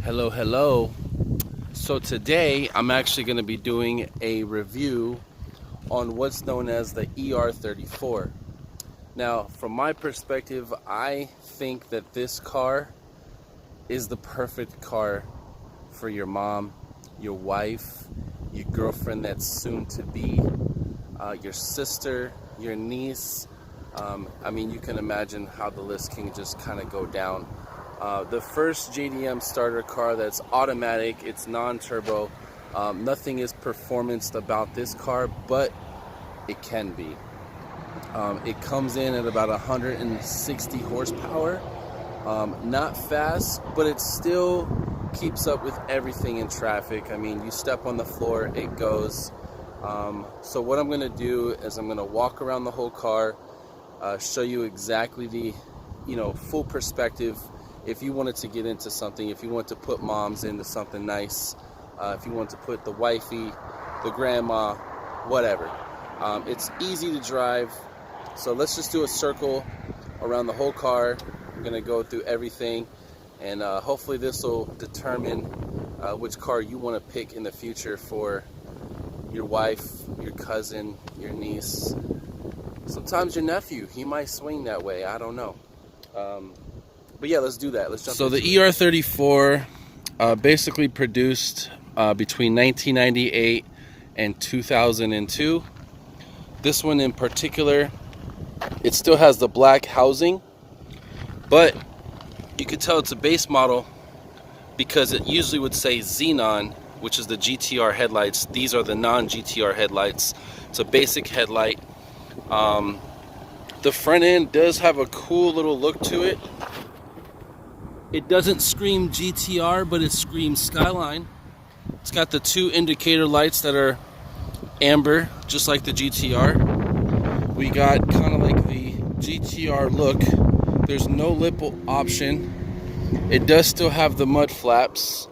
Hello. So today I'm actually going to be doing a review on what's known as the ER34. Now, from my perspective, I think that this car is the perfect car for your mom, your wife, your girlfriend that's soon to be, your sister, your niece. I mean, you can imagine how the list can just kind of go down. The first JDM starter car that's automatic, it's non-turbo. Nothing is performance about this car, but it can be. It comes in at about 160 horsepower. Not fast, but it still keeps up with everything in traffic. I mean, you step on the floor, it goes. So what I'm going to do is I'm going to walk around the whole car, show you exactly the, full perspective. If you wanted to get into something, if you want to put moms into something nice, if you want to put the wifey, the grandma, whatever. It's easy to drive. So let's just do a circle around the whole car. I'm going to go through everything, and hopefully this will determine which car you want to pick in the future for your wife, your cousin, your niece, sometimes your nephew. He might swing that way, I don't know. But yeah, let's do that. Let's jump. So the ER34 basically produced between 1998 and 2002. This one in particular, it still has the black housing, but you could tell it's a base model because it usually would say Xenon, which is the GTR headlights. These are the non-GTR headlights. It's a basic headlight. The front end does have a cool little look to it. It doesn't scream GTR, but it screams Skyline. It's got the two indicator lights that are amber, just like the GTR. We got kind of like the GTR look. There's no lip option. It does still have the mud flaps.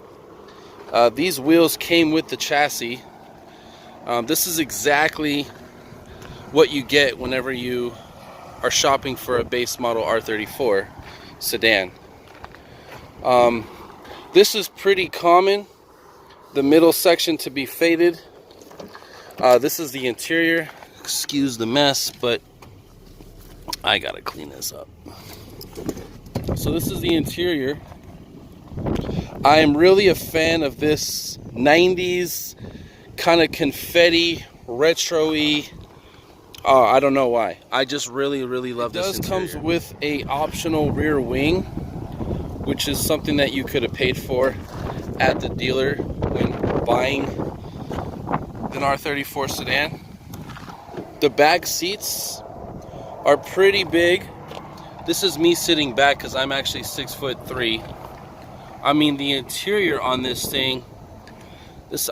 These wheels came with the chassis. This is exactly what you get whenever you are shopping for a base model R34 sedan. This is pretty common, the middle section to be faded. This is the interior. Excuse the mess, but I gotta clean this up. So this is the interior. I am really a fan of this 90s kind of confetti, retro-y. I don't know why. I just really love this interior. It does comes with a optional rear wing, which is something that you could have paid for at the dealer when buying an R34 sedan. The back seats are pretty big. This is me sitting back because I'm actually 6'3". I mean, the interior on this thing,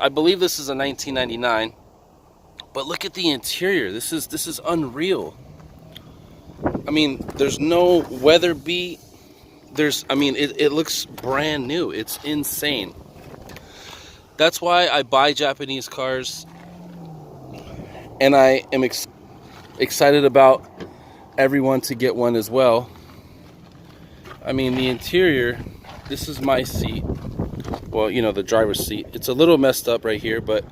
I believe this is a 1999, but look at the interior. This is unreal. I mean, there's no weather beat. It looks brand new. It's insane. That's why I buy Japanese cars, and I am excited about everyone to get one as well. I mean, the interior, this is my seat. Well, the driver's seat. It's a little messed up right here, but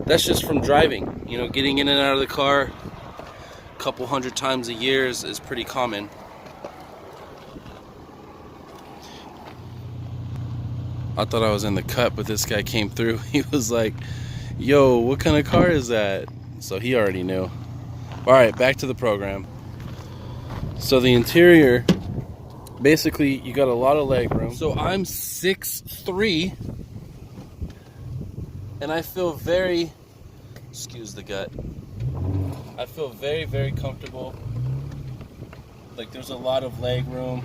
that's just from driving. Getting in and out of the car a couple hundred times a year is pretty common. I thought I was in the cut, but this guy came through. He was like, yo, what kind of car is that? So he already knew. All right, back to the program. So the interior, basically, you got a lot of leg room. So I'm 6'3", and I feel very, excuse the gut, I feel very comfortable. Like, there's a lot of leg room.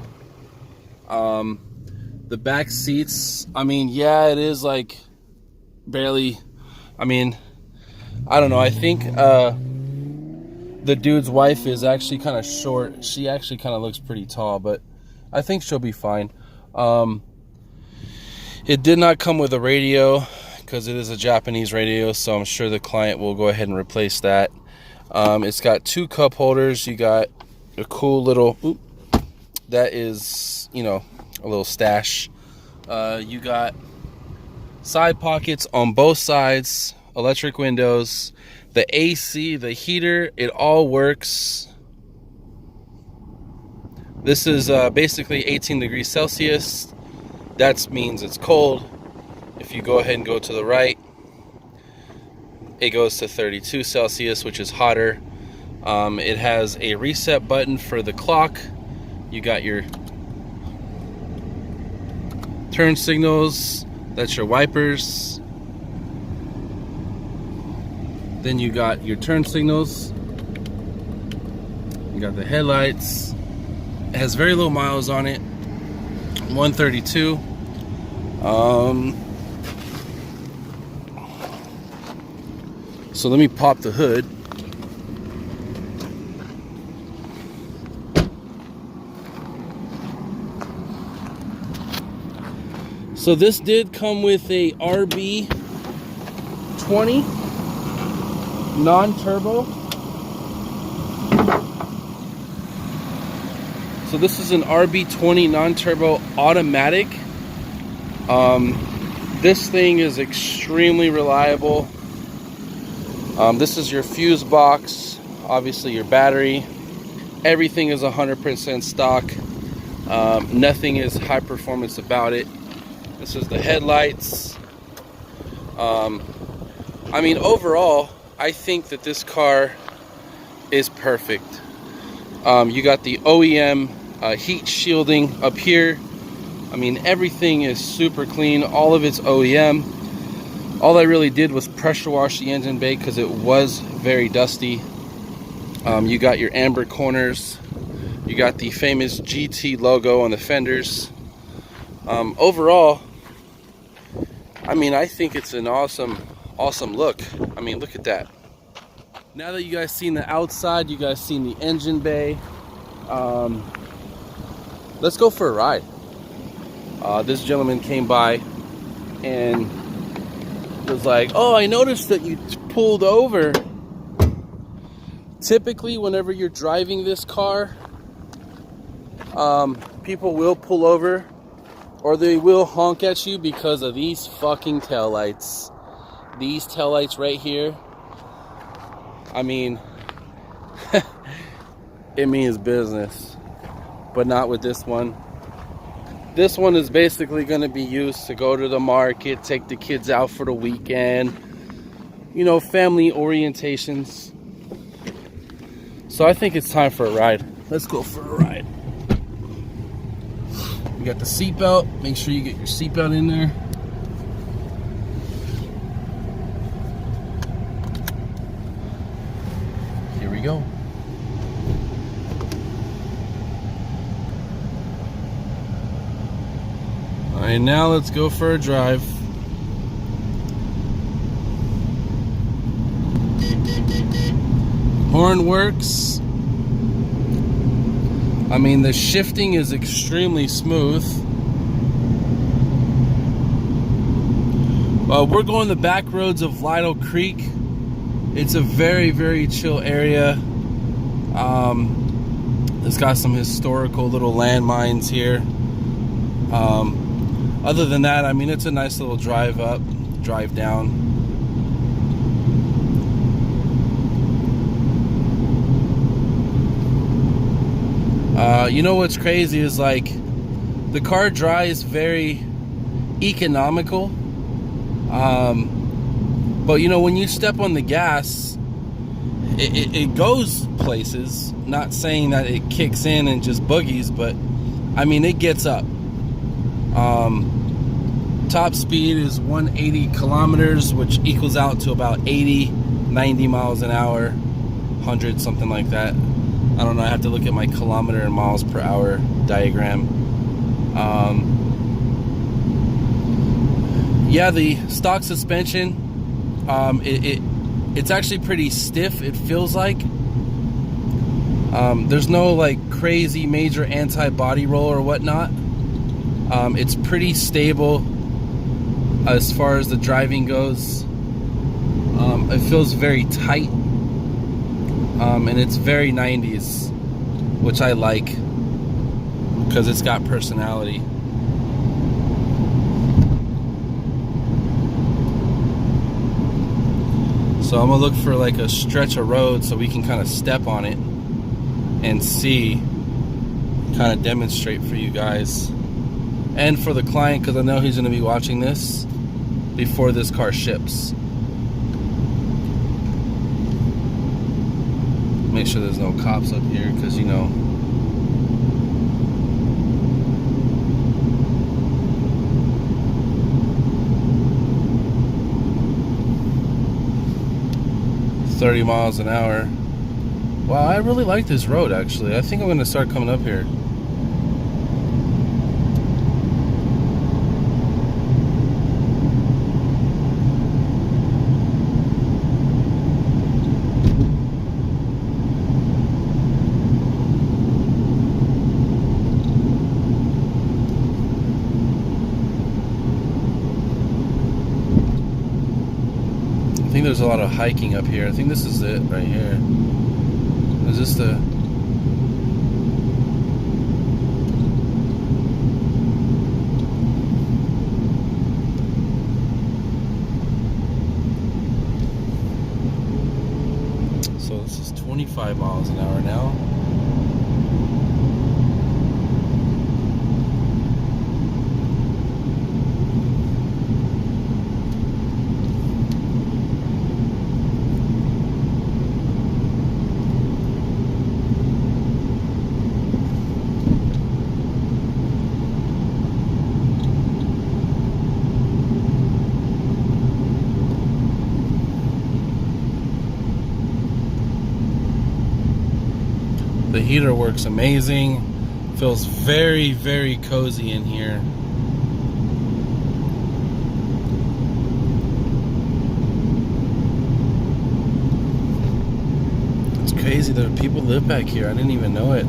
The back seats, yeah, it is like barely, I don't know. I think the dude's wife is actually kind of short. She actually kind of looks pretty tall, but I think she'll be fine. It did not come with a radio because it is a Japanese radio, so I'm sure the client will go ahead and replace that. It's got two cup holders. You got a cool little, that is, a little stash You got side pockets on both sides, electric windows, the AC, the heater, it all works. This is basically 18 degrees Celsius. That means it's cold. If you go ahead and go to the right, it goes to 32 Celsius, which is hotter. It has a reset button for the clock. You got your turn signals, that's your wipers. Then you got your turn signals. You got the headlights. It has very low miles on it, 132. So let me pop the hood. So this did come with a RB20 non-turbo. So this is an RB20 non-turbo automatic. This thing is extremely reliable. This is your fuse box, obviously your battery. Everything is 100% stock. Nothing is high performance about it. This is the headlights. I mean, overall, I think that this car is perfect. You got the OEM heat shielding up here. I mean, everything is super clean. All of it's OEM. All I really did was pressure wash the engine bay because it was very dusty. You got your amber corners. You got the famous GT logo on the fenders. Overall, I mean, I think it's an awesome look. I mean, look at that. Now that you guys seen the outside, you guys seen the engine bay. Let's go for a ride. This gentleman came by and was like, oh, I noticed that you pulled over. Typically, whenever you're driving this car, people will pull over or they will honk at you because of these fucking taillights. These taillights right here, I mean, it means business, but not with this one. This one is basically going to be used to go to the market, take the kids out for the weekend, you know, family orientations. So I think it's time for a ride. Let's go for a ride. You got the seatbelt. Make sure you get your seatbelt in there. Here we go. All right, now let's go for a drive. Horn works. I mean, the shifting is extremely smooth. We're going the back roads of Lytle Creek. It's a very, very chill area. It's got some historical little landmines here. Other than that, I mean, it's a nice little drive up, drive down. You know what's crazy is, like, the car drives very economical. But you know, when you step on the gas, it goes places. Not saying that it kicks in and just boogies, but I mean, it gets up. Top speed is 180 kilometers, which equals out to about 90 miles an hour, 100, something like that. I don't know, I have to look at my kilometer and miles per hour diagram. Yeah, the stock suspension, it's actually pretty stiff, it feels like. There's no like crazy major anti-body roll or whatnot. It's pretty stable as far as the driving goes. It feels very tight, and it's very 90s, which I like because it's got personality. So I'm gonna look for like a stretch of road so we can kind of step on it and see, kind of demonstrate for you guys and for the client, because I know he's gonna be watching this before this car ships. Make sure there's no cops up here, because you know, $30 miles an hour. Wow, I really like this road actually. I think I'm gonna start coming up here. I think there's a lot of hiking up here. I think this is it right here. Is this the... So this is 25 miles an hour now. The heater works amazing. Feels very, very cozy in here. It's crazy that people live back here. I didn't even know it.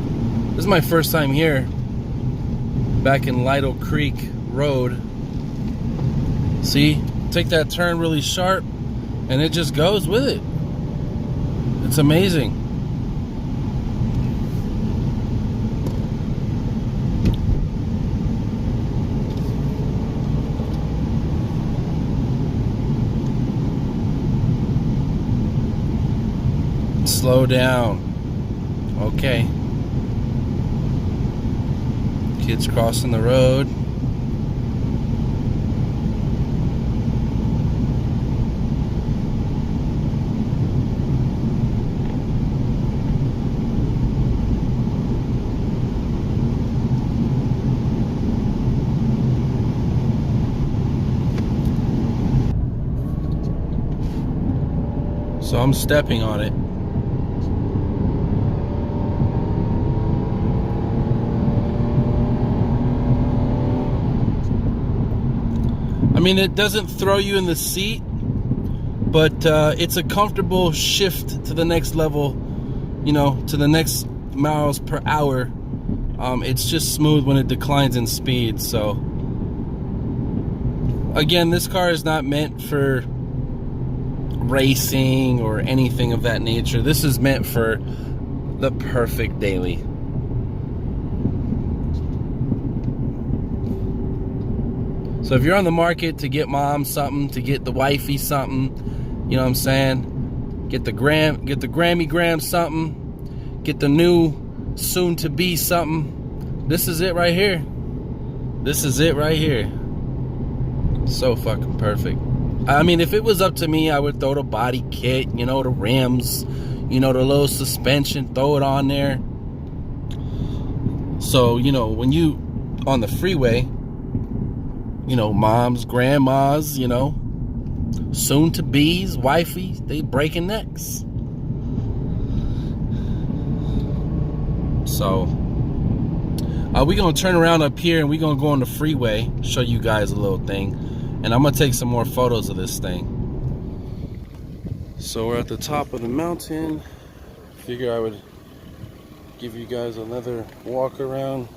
This is my first time here. Back in Lytle Creek Road. See? Take that turn really sharp and it just goes with it. It's amazing. Slow down. Okay. Kids crossing the road. So I'm stepping on it. I mean, it doesn't throw you in the seat, but it's a comfortable shift to the next level, you know, to the next miles per hour. It's just smooth when it declines in speed. So again, this car is not meant for racing or anything of that nature. This is meant for the perfect daily. So if you're on the market to get mom something, to get the wifey something, you know what I'm saying? Get the Grammy Gram something, get the new soon to be something. This is it right here. This is it right here. So fucking perfect. I mean, if it was up to me, I would throw the body kit, you know, the rims, you know, the little suspension, throw it on there. So, you know, when you on the freeway, you know, moms, grandmas, you know, soon to be's, wifey, they breaking necks. So we're gonna turn around up here and we're gonna go on the freeway, show you guys a little thing, and I'm gonna take some more photos of this thing. So we're at the top of the mountain. Figure I would give you guys another walk around.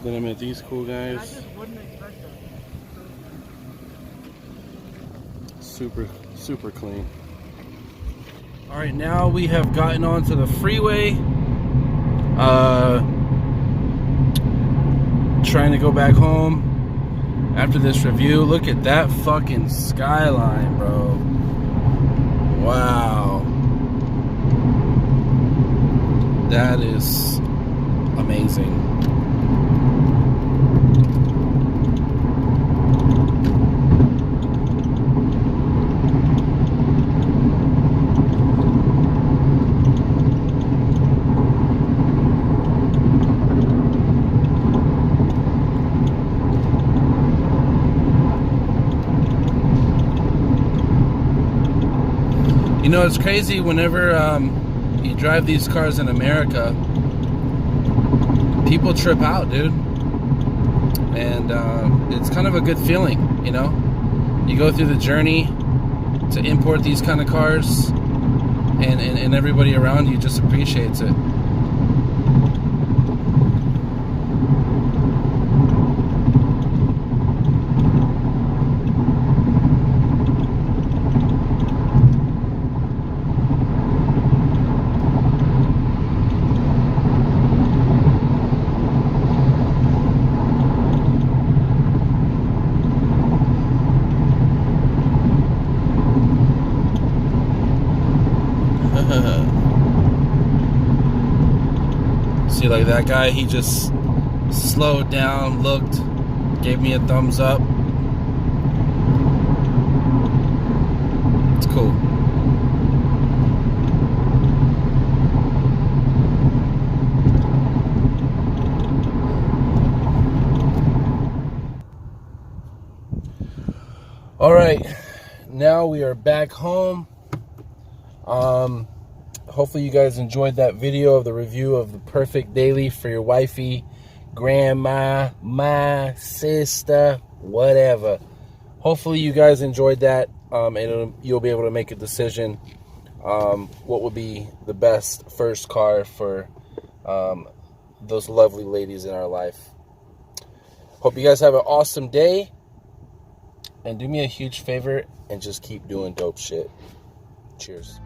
Then I met these cool guys. I just wouldn't expect that. Super clean. All right, now we have gotten onto the freeway. Trying to go back home. after this review. Look at that fucking skyline, bro. Wow. That is amazing. You know, it's crazy whenever you drive these cars in America, people trip out, dude. And it's kind of a good feeling, you know? You go through the journey to import these kind of cars, and everybody around you just appreciates it. See, like that guy, he just slowed down, looked, gave me a thumbs up. It's cool. All right, now we are back home. Hopefully you guys enjoyed that video of the review of the perfect daily for your wifey, grandma, my sister, whatever. Hopefully you guys enjoyed that, and you'll be able to make a decision what would be the best first car for those lovely ladies in our life. Hope you guys have an awesome day, and do me a huge favor and just keep doing dope shit. Cheers.